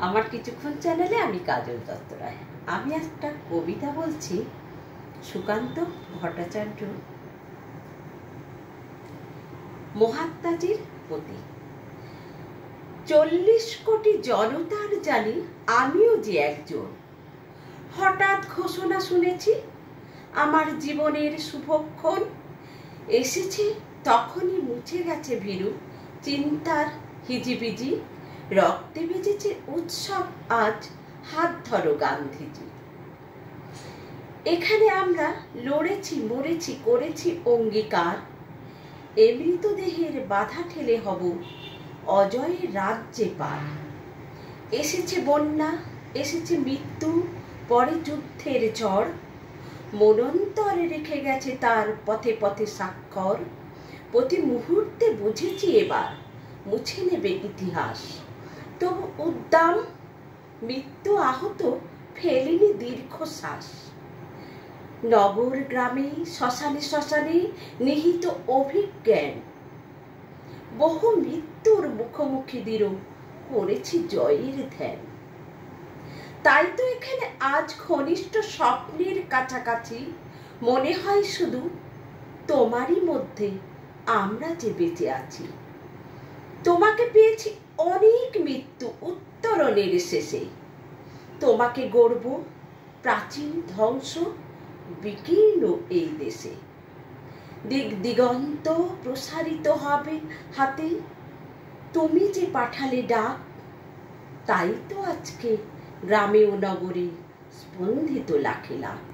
আমার কিছুক্ষণ চ্যানেলে আমি কাজল দত্ত রায়। আমি একটা কবিতা বলছি, সুকান্ত ভট্টাচার্য। মহাত্মাজির প্রতি। 40 কোটি জনতার জানি আমিও যে একজন। হঠাৎ ঘোষণা শুনেছি আমার জীবনের শুভক্ষণ এসেছে, তখনই মুছে গেছে ভীরু চিন্তার হিজিবিজি। রক্তে বেজেছে উৎসব আজ, হাত ধরো গান্ধীজি। এখানে আমরা লড়েছি, মরেছি, করেছি অঙ্গীকার। এ মৃতদেহের বাধা ঠেলে হব অজয়ের রাজ্যে পার। এসেছে বন্যা, এসেছে মৃত্যু, পরে যুদ্ধের ঝড়। মনন্তরে রেখে গেছে তার পথে পথে স্বাক্ষর। প্রতি মুহূর্তে বুঝেছি এবার মুছে নেবে ইতিহাস। তবু উদ্দাম মৃত্যু আহত ফেলেনি দীর্ঘশ্বাস। নগর গ্রামে শ্মশানে শ্মশানে নিহিত অভিজ্ঞান। বহু মৃত্যুর মুখোমুখি দৃঢ় করেছি জয়ের ধ্যান। তাই তো এখানে আজ ঘনিষ্ঠ স্বপ্নের কাছাকাছি মনে হয় শুধু তোমারই মধ্যে আমরা যে বেঁচে আছি। তোমাকে পেয়েছি অনেক মৃত্যু উত্তরণের শেষে। তোমাকে গড়ব প্রাচীন ধ্বংস বিকীর্ণ এই দেশে। দিক দিগন্ত প্রসারিত হবে হাতে, তুমি যে পাঠালে ডাক। তাই তো আজকে গ্রামে ও নগরে স্পন্দিত লাখে লাখ।